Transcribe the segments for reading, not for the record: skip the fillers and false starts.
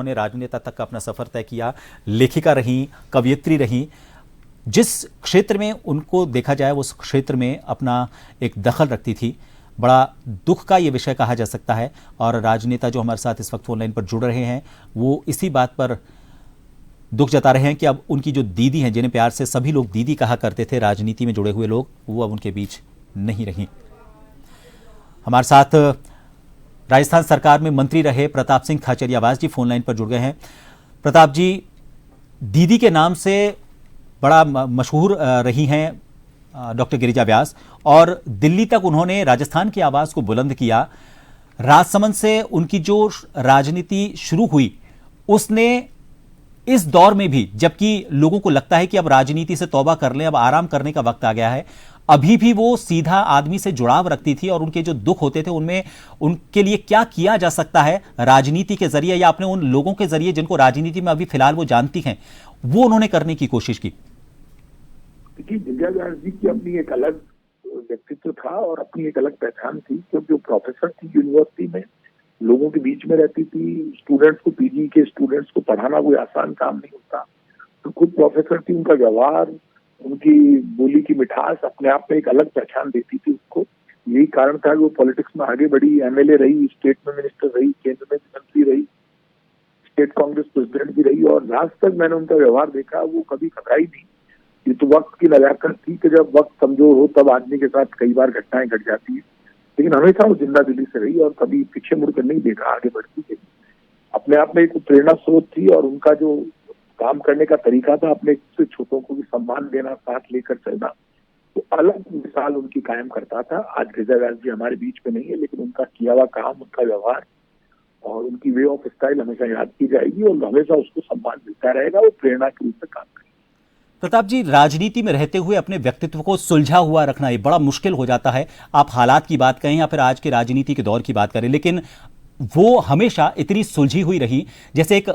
उन्होंने राजनेता तक का अपना सफर तय किया, लेखिका रहीं, कवयित्री रहीं। जिस क्षेत्र में उनको देखा जाए उस क्षेत्र में अपना एक दखल रखती थी। बड़ा दुख का ये विषय कहा जा सकता है। और राजनेता जो हमारे साथ इस वक्त फोनलाइन पर जुड़ रहे हैं वो इसी बात पर दुख जता रहे हैं कि अब उनकी जो दीदी हैं, जिन्हें प्यार से सभी लोग दीदी कहा करते थे, राजनीति में जुड़े हुए लोग, वो अब उनके बीच नहीं रही। हमारे साथ राजस्थान सरकार में मंत्री रहे प्रताप सिंह खाचरियावास जी फोनलाइन पर जुड़ गए हैं। प्रताप जी, दीदी के नाम से बड़ा मशहूर रही हैं डॉक्टर गिरिजा व्यास, और दिल्ली तक उन्होंने राजस्थान की आवाज को बुलंद किया। राजसमंद से उनकी जो राजनीति शुरू हुई उसने इस दौर में भी, जबकि लोगों को लगता है कि अब राजनीति से तौबा कर लें, अब आराम करने का वक्त आ गया है, अभी भी वो सीधा आदमी से जुड़ाव रखती थी। और उनके जो दुख होते थे उनमें उनके लिए क्या किया जा सकता है राजनीति के जरिए या अपने उन लोगों के जरिए जिनको राजनीति में अभी फिलहाल वो जानती हैं, वो उन्होंने करने की कोशिश की। देखिए, गिरिजा व्यास जी की अपनी एक अलग व्यक्तित्व था और अपनी एक अलग पहचान थी, क्योंकि वो प्रोफेसर थी, यूनिवर्सिटी में लोगों के बीच में रहती थी। स्टूडेंट्स को, पीजी के स्टूडेंट्स को पढ़ाना कोई आसान काम नहीं होता। तो खुद प्रोफेसर थी, उनका व्यवहार, उनकी बोली की मिठास अपने आप में एक अलग पहचान देती थी उसको। यही कारण था कि वो पॉलिटिक्स में आगे बढ़ी, एमएलए रही, स्टेट में मिनिस्टर रही, केंद्र में मंत्री रही, स्टेट कांग्रेस प्रेसिडेंट भी रही। और आज तक मैंने उनका व्यवहार देखा, वो कभी घबराई नहीं। ये तो वक्त की नजाकत थी कि जब वक्त कमजोर हो तब आदमी के साथ कई बार घटनाएं घट जाती है, लेकिन हमेशा वो जिंदा दिली से रही और कभी पीछे मुड़कर नहीं देखा, आगे बढ़ती गई। अपने आप में एक प्रेरणा स्रोत थी और उनका जो काम करने का तरीका था, अपने से छोटों को भी सम्मान देना, साथ लेकर चलना, तो अलग मिसाल उनकी कायम करता था। आज गिरिजा व्यास जी हमारे बीच में नहीं है, लेकिन उनका किया हुआ काम, उनका व्यवहार और उनकी वे ऑफ स्टाइल हमेशा याद की जाएगी और हमेशा उसको सम्मान मिलता रहेगा। वो प्रेरणा के रूप में काम करेगा। प्रताप जी, राजनीति में रहते हुए अपने व्यक्तित्व को सुलझा हुआ रखना ये बड़ा मुश्किल हो जाता है। आप हालात की बात कहें या फिर आज के राजनीति के दौर की बात करें, लेकिन वो हमेशा इतनी सुलझी हुई रही जैसे एक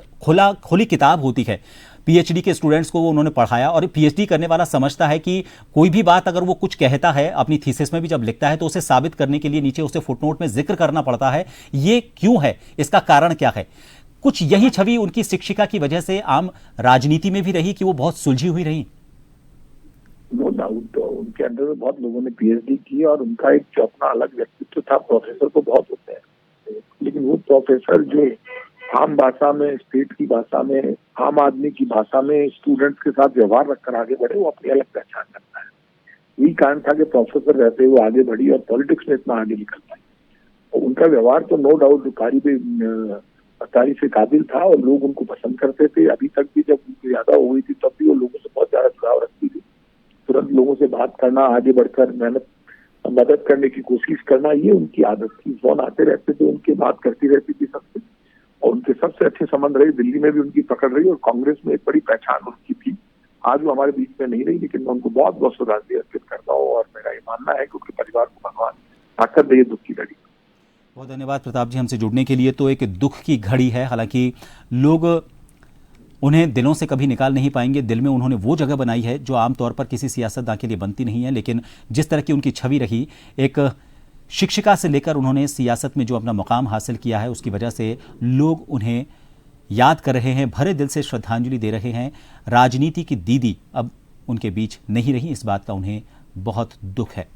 खुली किताब होती है। पीएचडी के स्टूडेंट्स को वो उन्होंने पढ़ाया, और पीएचडी करने वाला समझता है कि कोई भी बात अगर वो कुछ कहता है अपनी थीसिस में भी जब लिखता है तो उसे साबित करने के लिए नीचे उसे फुटनोट में जिक्र करना पड़ता है। ये क्यों है, इसका कारण क्या है? कुछ यही छवि उनकी शिक्षिका की वजह से आम राजनीति में भी रही कि वो बहुत सुलझी हुई रही। नो डाउट, उनके अंदर में बहुत लोगों ने पीएचडी की और उनका एक जो अपना अलग व्यक्तित्व था। प्रोफेसर तो बहुत होते हैं, लेकिन वो प्रोफेसर जो आम भाषा में, स्टेट की भाषा में, आम आदमी की भाषा में स्टूडेंट्स के साथ व्यवहार रखकर आगे बढ़े, वो अपनी अलग पहचान करता है। यही कारण था कि प्रोफेसर रहते हुए आगे बढ़ी और पॉलिटिक्स में इतना आगे निकल पाई। और उनका व्यवहार तो नो डाउट तारीफ से काबिल था और लोग उनको पसंद करते थे। अभी तक भी जब उनकी ज्यादा हो गई थी तब भी वो लोगों से बहुत ज्यादा जुड़ाव रखती थी। तुरंत लोगों से बात करना, आगे बढ़कर मदद करने की कोशिश करना, ये उनकी आदत थी। फोन आते रहते थे उनके, बात करती रहती थी सबसे, और उनके सबसे अच्छे संबंध रहे। दिल्ली में भी उनकी पकड़ रही और कांग्रेस में एक बड़ी पहचान उनकी थी। आज वो हमारे बीच में नहीं रही, लेकिन मैं उनको बहुत बहुत श्रद्धांजलि अर्पित करता हूँ और मेरा ये मानना है कि उनके परिवार को भगवान ताकत दे दुख की घड़ी। बहुत धन्यवाद प्रताप जी हमसे जुड़ने के लिए। तो एक दुख की घड़ी है, हालांकि लोग उन्हें दिलों से कभी निकाल नहीं पाएंगे। दिल में उन्होंने वो जगह बनाई है जो आमतौर पर किसी सियासतदान के लिए बनती नहीं है, लेकिन जिस तरह की उनकी छवि रही, एक शिक्षिका से लेकर उन्होंने सियासत में जो अपना मुकाम हासिल किया है, उसकी वजह से लोग उन्हें याद कर रहे हैं, भरे दिल से श्रद्धांजलि दे रहे हैं। राजनीति की दीदी अब उनके बीच नहीं रही, इस बात का उन्हें बहुत दुख है।